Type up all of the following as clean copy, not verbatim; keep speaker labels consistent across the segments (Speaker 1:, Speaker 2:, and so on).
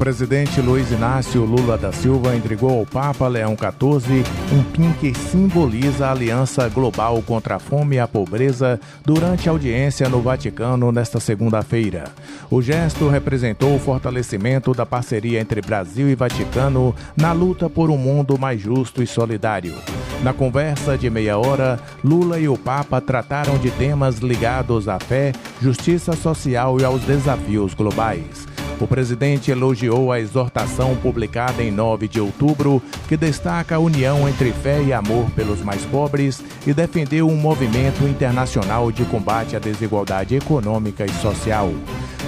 Speaker 1: presidente Luiz Inácio Lula da Silva entregou ao Papa Leão XIV um pin que simboliza a aliança global contra a fome e a pobreza durante a audiência no Vaticano nesta segunda-feira. O gesto representou o fortalecimento da parceria entre Brasil e Vaticano na luta por um mundo mais justo e solidário. Na conversa de meia hora, Lula e o Papa trataram de temas ligados à fé, justiça social e aos desafios globais. O presidente elogiou a exortação publicada em 9 de outubro, que destaca a união entre fé e amor pelos mais pobres e defendeu um movimento internacional de combate à desigualdade econômica e social.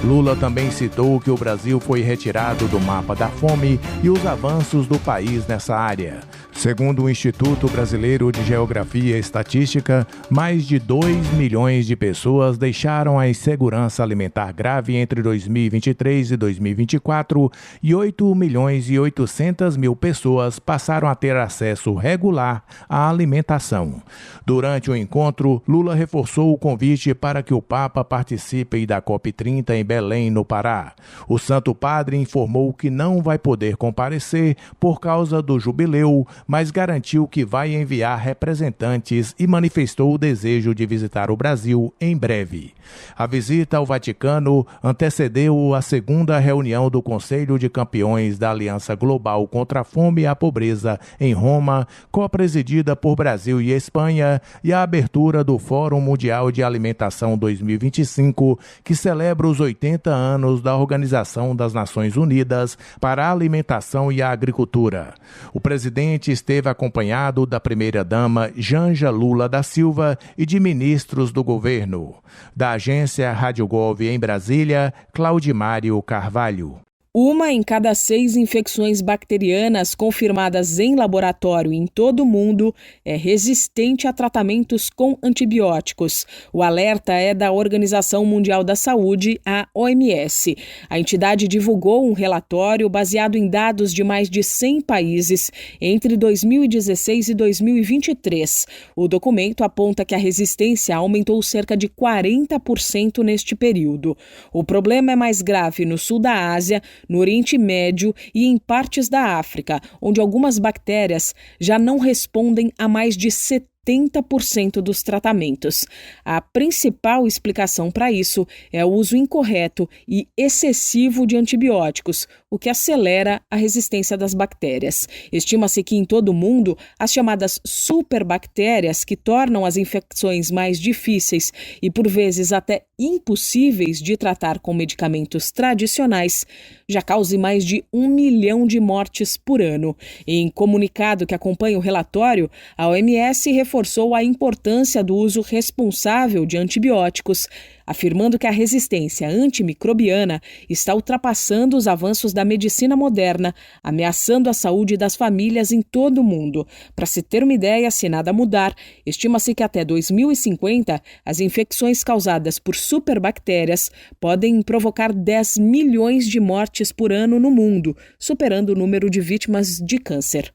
Speaker 1: Lula também citou que o Brasil foi retirado do mapa da fome e os avanços do país nessa área. Segundo o Instituto Brasileiro de Geografia e Estatística, mais de 2 milhões de pessoas deixaram a insegurança alimentar grave entre 2023 e 2024 e 8 milhões e 800 mil pessoas passaram a ter acesso regular à alimentação. Durante o encontro, Lula reforçou o convite para que o Papa participe da COP30 em Belém, no Pará. O Santo Padre informou que não vai poder comparecer por causa do jubileu, mas garantiu que vai enviar representantes e manifestou o desejo de visitar o Brasil em breve. A visita ao Vaticano antecedeu a segunda reunião do Conselho de Campeões da Aliança Global contra a Fome e a Pobreza em Roma, co-presidida por Brasil e Espanha, e a abertura do Fórum Mundial de Alimentação 2025, que celebra os 80 anos da Organização das Nações Unidas para a Alimentação e a Agricultura. O presidente esteve acompanhado da primeira-dama Janja Lula da Silva e de ministros do governo. Da agência Rádio Gov em Brasília, Claudimário Carvalho.
Speaker 2: 1 em cada 6 infecções bacterianas confirmadas em laboratório em todo o mundo é resistente a tratamentos com antibióticos. O alerta é da Organização Mundial da Saúde, a OMS. A entidade divulgou um relatório baseado em dados de mais de 100 países entre 2016 e 2023. O documento aponta que a resistência aumentou cerca de 40% neste período. O problema é mais grave no sul da Ásia, no Oriente Médio e em partes da África, onde algumas bactérias já não respondem a mais de 70% dos tratamentos. A principal explicação para isso é o uso incorreto e excessivo de antibióticos, o que acelera a resistência das bactérias. Estima-se que em todo o mundo, as chamadas superbactérias, que tornam as infecções mais difíceis e por vezes até impossíveis de tratar com medicamentos tradicionais, já causem mais de 1 milhão de mortes por ano. Em comunicado que acompanha o relatório, a OMS reforçou a importância do uso responsável de antibióticos, afirmando que a resistência antimicrobiana está ultrapassando os avanços da medicina moderna, ameaçando a saúde das famílias em todo o mundo. Para se ter uma ideia, se nada mudar, estima-se que até 2050 as infecções causadas por superbactérias podem provocar 10 milhões de mortes por ano no mundo, superando o número de vítimas de câncer.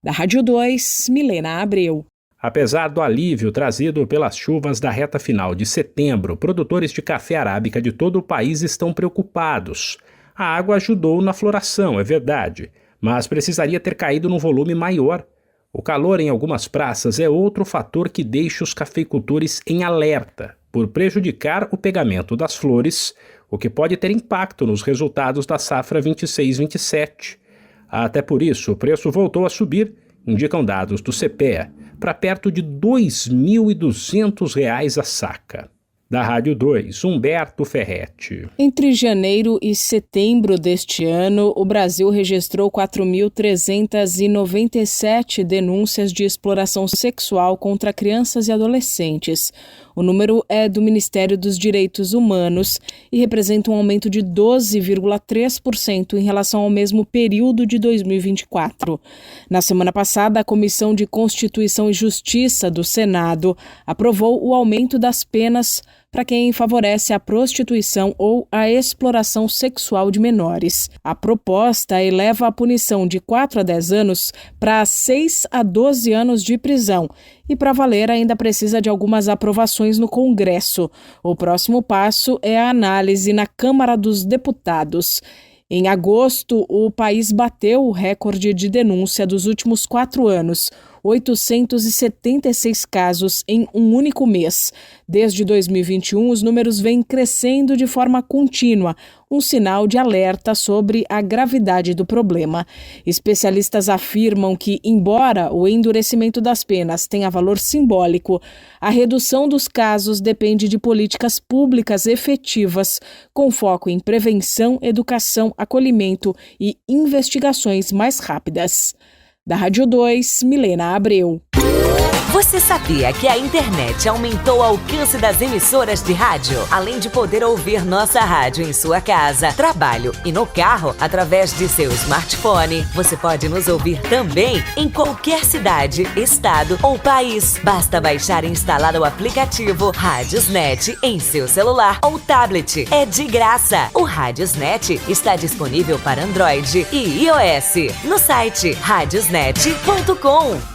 Speaker 2: Da Rádio 2, Milena Abreu.
Speaker 3: Apesar do alívio trazido pelas chuvas da reta final de setembro, produtores de café arábica de todo o país estão preocupados. A água ajudou na floração, é verdade, mas precisaria ter caído num volume maior. O calor em algumas praças é outro fator que deixa os cafeicultores em alerta, por prejudicar o pegamento das flores, o que pode ter impacto nos resultados da safra 26-27. Até por isso, o preço voltou a subir, indicam dados do CPEA, para perto de R$ 2.200 a saca. Da Rádio 2, Humberto Ferretti.
Speaker 2: Entre janeiro e setembro deste ano, o Brasil registrou 4.397 denúncias de exploração sexual contra crianças e adolescentes. O número é do Ministério dos Direitos Humanos e representa um aumento de 12,3% em relação ao mesmo período de 2024. Na semana passada, a Comissão de Constituição e Justiça do Senado aprovou o aumento das penas para quem favorece a prostituição ou a exploração sexual de menores. A proposta eleva a punição de 4 a 10 anos para 6 a 12 anos de prisão e, para valer, ainda precisa de algumas aprovações no Congresso. O próximo passo é a análise na Câmara dos Deputados. Em agosto, o país bateu o recorde de denúncia dos últimos 4 anos, 876 casos em um único mês. Desde 2021, os números vêm crescendo de forma contínua, um sinal de alerta sobre a gravidade do problema. Especialistas afirmam que, embora o endurecimento das penas tenha valor simbólico, a redução dos casos depende de políticas públicas efetivas, com foco em prevenção, educação, acolhimento e investigações mais rápidas. Da Rádio 2, Milena Abreu.
Speaker 4: Você sabia que a internet aumentou o alcance das emissoras de rádio? Além de poder ouvir nossa rádio em sua casa, trabalho e no carro, através de seu smartphone, você pode nos ouvir também em qualquer cidade, estado ou país. Basta baixar e instalar o aplicativo Radiosnet em seu celular ou tablet. É de graça. O Radiosnet está disponível para Android e iOS no site radiosnet.com.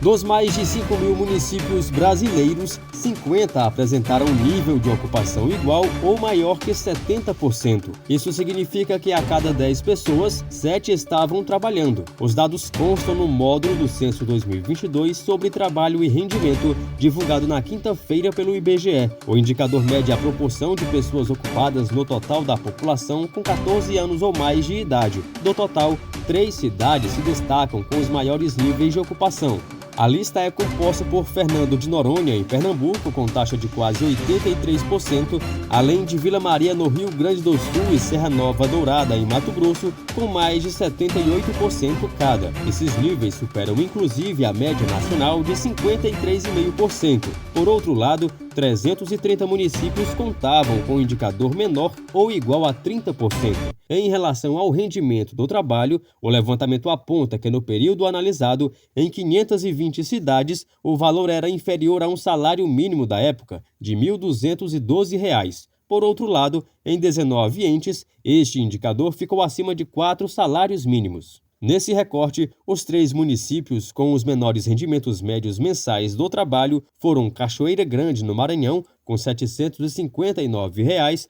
Speaker 5: Dos mais de 5 mil municípios brasileiros, 50 apresentaram um nível de ocupação igual ou maior que 70%. Isso significa que a cada 10 pessoas, 7 estavam trabalhando. Os dados constam no módulo do Censo 2022 sobre trabalho e rendimento, divulgado na quinta-feira pelo IBGE. O indicador mede a proporção de pessoas ocupadas no total da população com 14 anos ou mais de idade. Do total, 3 cidades se destacam com os maiores níveis de ocupação. A lista é composta por Fernando de Noronha, em Pernambuco, com taxa de quase 83%, além de Vila Maria, no Rio Grande do Sul, e Serra Nova Dourada, em Mato Grosso, com mais de 78% cada. Esses níveis superam inclusive a média nacional de 53,5%. Por outro lado, 330 municípios contavam com um indicador menor ou igual a 30%. Em relação ao rendimento do trabalho, o levantamento aponta que no período analisado, em 520 cidades, o valor era inferior a um salário mínimo da época, de R$ 1.212. Por outro lado, em 19 entes, este indicador ficou acima de 4 salários mínimos. Nesse recorte, os 3 municípios com os menores rendimentos médios mensais do trabalho foram Cachoeira Grande, no Maranhão, com R$ 759,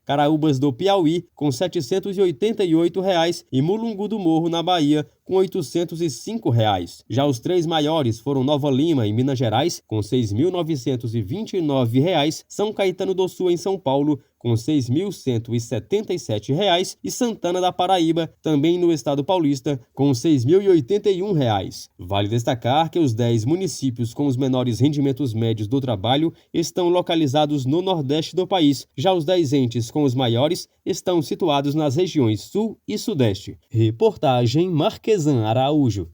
Speaker 5: Caraúbas do Piauí, com R$ 788 e Mulungu do Morro, na Bahia, com R$ 805. Já os 3 maiores foram Nova Lima, em Minas Gerais, com R$ 6.929, São Caetano do Sul, em São Paulo, com R$ 6.177 e Santana da Paraíba, também no estado paulista, com R$ 6.081. Vale destacar que os 10 municípios com os menores rendimentos médios do trabalho estão localizados no nordeste do país. Já os 10 entes com os maiores estão situados nas regiões sul e sudeste. Reportagem Marquesan Araújo.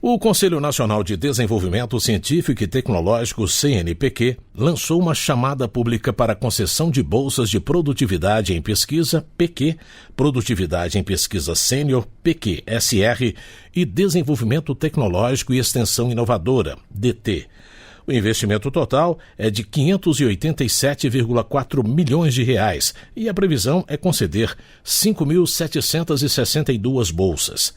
Speaker 6: O Conselho Nacional de Desenvolvimento Científico e Tecnológico, CNPq, lançou uma chamada pública para concessão de bolsas de produtividade em pesquisa, PQ, produtividade em pesquisa sênior, PQ-SR, e desenvolvimento tecnológico e extensão inovadora, DT. O investimento total é de R$ 587,4 milhões e a previsão é conceder 5.762 bolsas.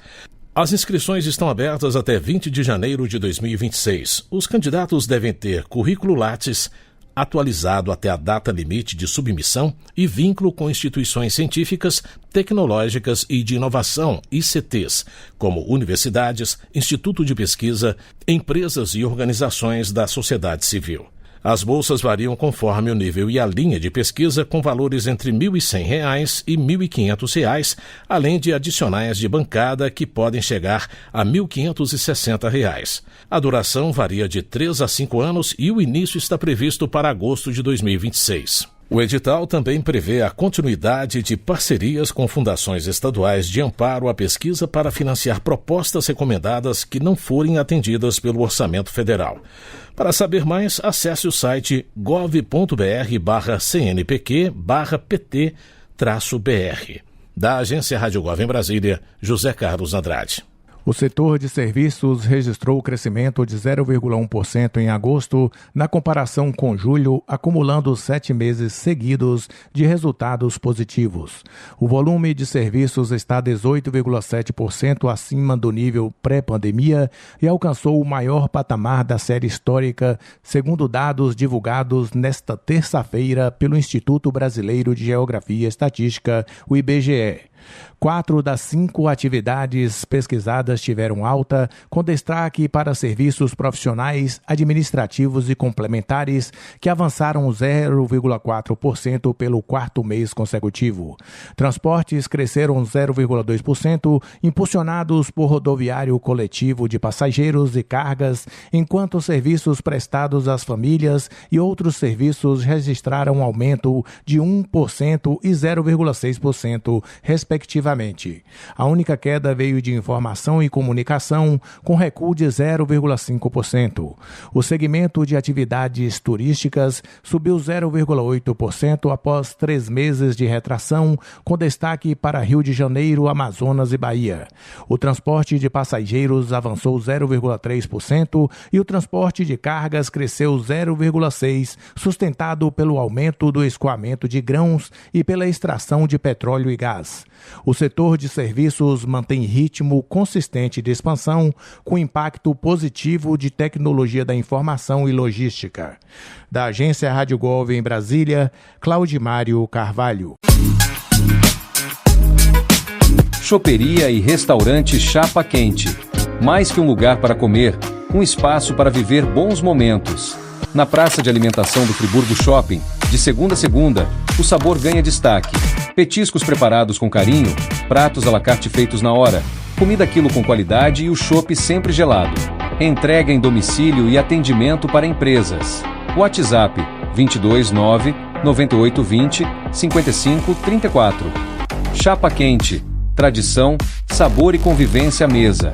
Speaker 6: As inscrições estão abertas até 20 de janeiro de 2026. Os candidatos devem ter currículo Lattes atualizado até a data limite de submissão e vínculo com instituições científicas, tecnológicas e de inovação, ICTs, como universidades, instituto de pesquisa, empresas e organizações da sociedade civil. As bolsas variam conforme o nível e a linha de pesquisa, com valores entre R$ 1.100 e R$ 1.500, além de adicionais de bancada que podem chegar a R$ 1.560. A duração varia de 3 a 5 anos e o início está previsto para agosto de 2026. O edital também prevê a continuidade de parcerias com fundações estaduais de amparo à pesquisa para financiar propostas recomendadas que não forem atendidas pelo orçamento federal. Para saber mais, acesse o site gov.br/cnpq/pt-br. Da Agência Rádio Gov em Brasília, José Carlos Andrade.
Speaker 1: O setor de serviços registrou crescimento de 0,1% em agosto, na comparação com julho, acumulando 7 meses seguidos de resultados positivos. O volume de serviços está 18,7% acima do nível pré-pandemia e alcançou o maior patamar da série histórica, segundo dados divulgados nesta terça-feira pelo Instituto Brasileiro de Geografia e Estatística, o IBGE. 4 das 5 atividades pesquisadas tiveram alta, com destaque para serviços profissionais, administrativos e complementares, que avançaram 0,4% pelo quarto mês consecutivo. Transportes cresceram 0,2%, impulsionados por rodoviário coletivo de passageiros e cargas, enquanto serviços prestados às famílias e outros serviços registraram aumento de 1% e 0,6%, respectivamente. A única queda veio de informação e comunicação, com recuo de 0,5%. O segmento de atividades turísticas subiu 0,8% após 3 meses de retração, com destaque para Rio de Janeiro, Amazonas e Bahia. O transporte de passageiros avançou 0,3% e o transporte de cargas cresceu 0,6%, sustentado pelo aumento do escoamento de grãos e pela extração de petróleo e gás. O setor de serviços mantém ritmo consistente de expansão, com impacto positivo de tecnologia da informação e logística. Da agência Rádio Gov em Brasília, Claudimário Carvalho.
Speaker 7: Choperia e restaurante Chapa Quente. Mais que um lugar para comer, um espaço para viver bons momentos. Na praça de alimentação do Friburgo Shopping, de segunda a segunda, o sabor ganha destaque. Petiscos preparados com carinho, pratos à la carte feitos na hora, comida quilo com qualidade e o chopp sempre gelado. Entrega em domicílio e atendimento para empresas. WhatsApp 229 9820 5534. Chapa Quente. Tradição, sabor e convivência à mesa.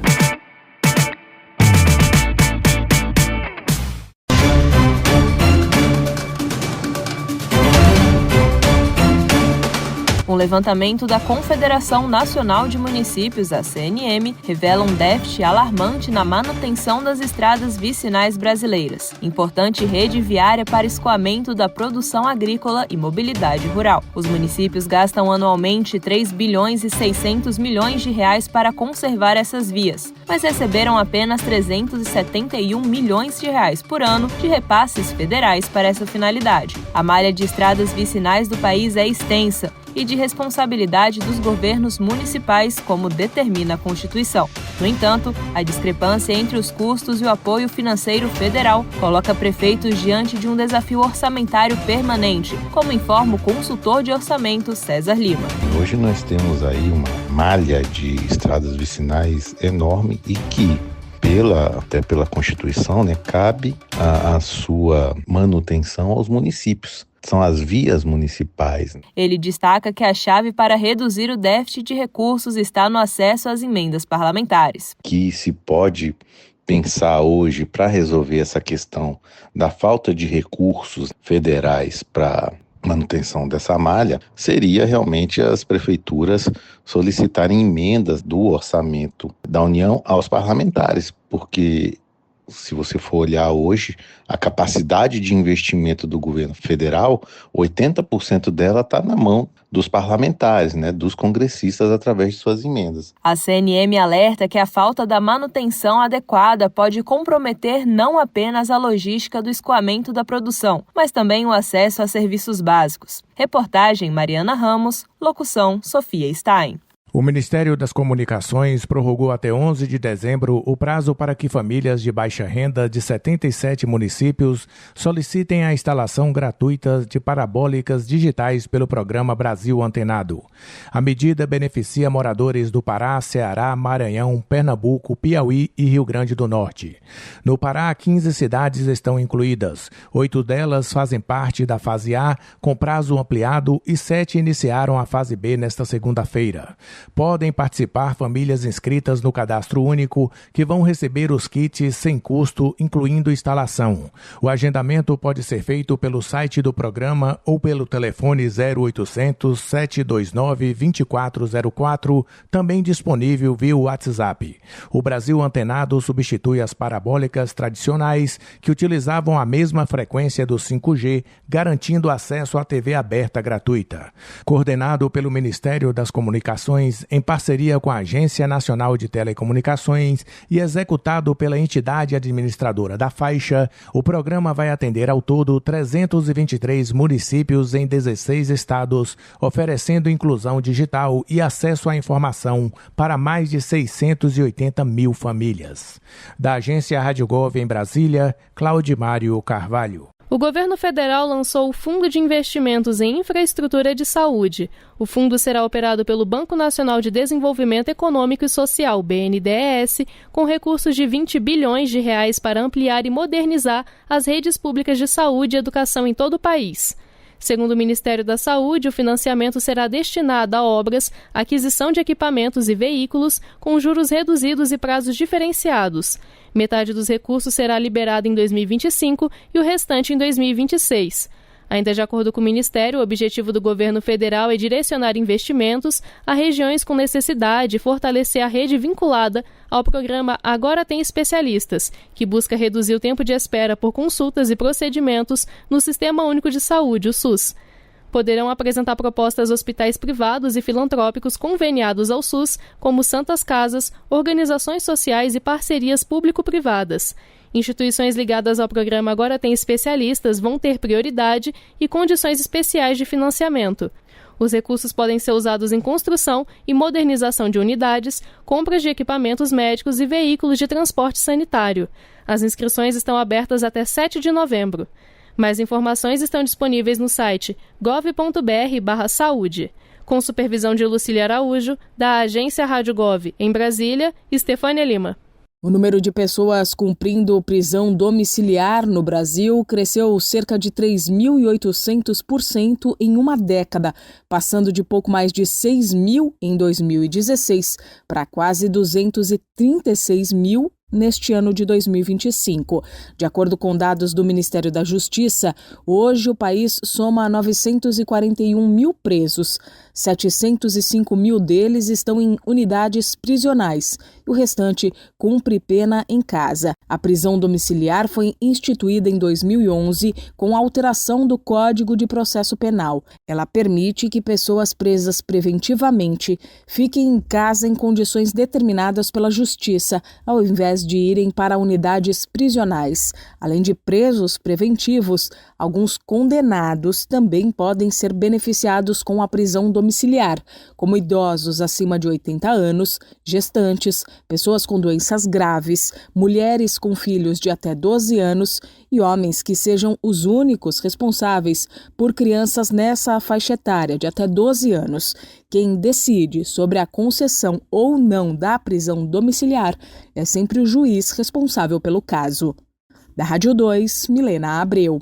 Speaker 8: Um levantamento da Confederação Nacional de Municípios, a CNM, revela um déficit alarmante na manutenção das estradas vicinais brasileiras, importante rede viária para escoamento da produção agrícola e mobilidade rural. Os municípios gastam anualmente 3 bilhões e 600 milhões de reais para conservar essas vias, mas receberam apenas 371 milhões de reais por ano de repasses federais para essa finalidade. A malha de estradas vicinais do país é extensa e de responsabilidade dos governos municipais, como determina a Constituição. No entanto, a discrepância entre os custos e o apoio financeiro federal coloca prefeitos diante de um desafio orçamentário permanente, como informa o consultor de orçamento César Lima.
Speaker 9: Hoje nós temos aí uma malha de estradas vicinais enorme e que, até pela Constituição, cabe a sua manutenção aos municípios. São as vias municipais.
Speaker 8: Ele destaca que a chave para reduzir o déficit de recursos está no acesso às emendas parlamentares.
Speaker 9: Que se pode pensar hoje para resolver essa questão da falta de recursos federais para manutenção dessa malha seria realmente as prefeituras solicitarem emendas do orçamento da União aos parlamentares, porque se você for olhar hoje, a capacidade de investimento do governo federal, 80% dela está na mão dos parlamentares, dos congressistas, através de suas emendas.
Speaker 8: A CNM alerta que a falta da manutenção adequada pode comprometer não apenas a logística do escoamento da produção, mas também o acesso a serviços básicos. Reportagem Mariana Ramos, locução Sofia Stein.
Speaker 1: O Ministério das Comunicações prorrogou até 11 de dezembro o prazo para que famílias de baixa renda de 77 municípios solicitem a instalação gratuita de parabólicas digitais pelo programa Brasil Antenado. A medida beneficia moradores do Pará, Ceará, Maranhão, Pernambuco, Piauí e Rio Grande do Norte. No Pará, 15 cidades estão incluídas. 8 delas fazem parte da fase A, com prazo ampliado, e 7 iniciaram a fase B nesta segunda-feira. Podem participar famílias inscritas no Cadastro Único, que vão receber os kits sem custo, incluindo instalação. O agendamento pode ser feito pelo site do programa ou pelo telefone 0800 729 2404, também disponível via WhatsApp. O Brasil Antenado substitui as parabólicas tradicionais que utilizavam a mesma frequência do 5G, garantindo acesso à TV aberta gratuita. Coordenado pelo Ministério das Comunicações, em parceria com a Agência Nacional de Telecomunicações e executado pela entidade administradora da faixa, o programa vai atender ao todo 323 municípios em 16 estados, oferecendo inclusão digital e acesso à informação para mais de 680 mil famílias. Da Agência Rádio Gov em Brasília, Claudimário Carvalho.
Speaker 10: O governo federal lançou o Fundo de Investimentos em Infraestrutura de Saúde. O fundo será operado pelo Banco Nacional de Desenvolvimento Econômico e Social, BNDES, com recursos de 20 bilhões de reais para ampliar e modernizar as redes públicas de saúde e educação em todo o país. Segundo o Ministério da Saúde, o financiamento será destinado a obras, aquisição de equipamentos e veículos com juros reduzidos e prazos diferenciados. Metade dos recursos será liberada em 2025 e o restante em 2026. Ainda de acordo com o Ministério, o objetivo do governo federal é direcionar investimentos a regiões com necessidade e fortalecer a rede vinculada ao programa Agora Tem Especialistas, que busca reduzir o tempo de espera por consultas e procedimentos no Sistema Único de Saúde, o SUS. Poderão apresentar propostas hospitais privados e filantrópicos conveniados ao SUS, como Santas Casas, organizações sociais e parcerias público-privadas. Instituições ligadas ao programa Agora Tem Especialistas vão ter prioridade e condições especiais de financiamento. Os recursos podem ser usados em construção e modernização de unidades, compras de equipamentos médicos e veículos de transporte sanitário. As inscrições estão abertas até 7 de novembro. Mais informações estão disponíveis no site gov.br/saúde. Com supervisão de Lucília Araújo, da Agência Rádio Gov, em Brasília, Estefânia Lima.
Speaker 2: O número de pessoas cumprindo prisão domiciliar no Brasil cresceu cerca de 3.800% em uma década, passando de pouco mais de 6 mil em 2016 para quase 236 mil neste ano de 2025. De acordo com dados do Ministério da Justiça, hoje o país soma 941 mil presos. 705 mil deles estão em unidades prisionais e o restante cumpre pena em casa. A prisão domiciliar foi instituída em 2011 com a alteração do Código de Processo Penal. Ela permite que pessoas presas preventivamente fiquem em casa em condições determinadas pela Justiça, ao invés de irem para unidades prisionais. Além de presos preventivos, alguns condenados também podem ser beneficiados com a prisão domiciliar, como idosos acima de 80 anos, gestantes, pessoas com doenças graves, mulheres com filhos de até 12 anos e homens que sejam os únicos responsáveis por crianças nessa faixa etária de até 12 anos. Quem decide sobre a concessão ou não da prisão domiciliar é sempre o juiz responsável pelo caso. Da Rádio 2, Milena Abreu.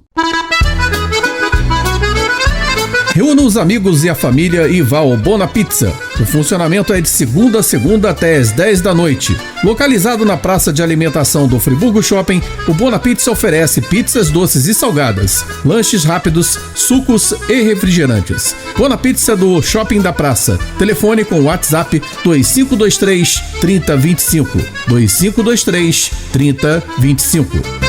Speaker 11: Reúna os amigos e a família e vá ao Bona Pizza. O funcionamento é de segunda a segunda até às 10 da noite. Localizado na praça de alimentação do Friburgo Shopping, o Bona Pizza oferece pizzas doces e salgadas, lanches rápidos, sucos e refrigerantes. Bona Pizza do Shopping da Praça. Telefone com WhatsApp 2523 3025. 2523 3025.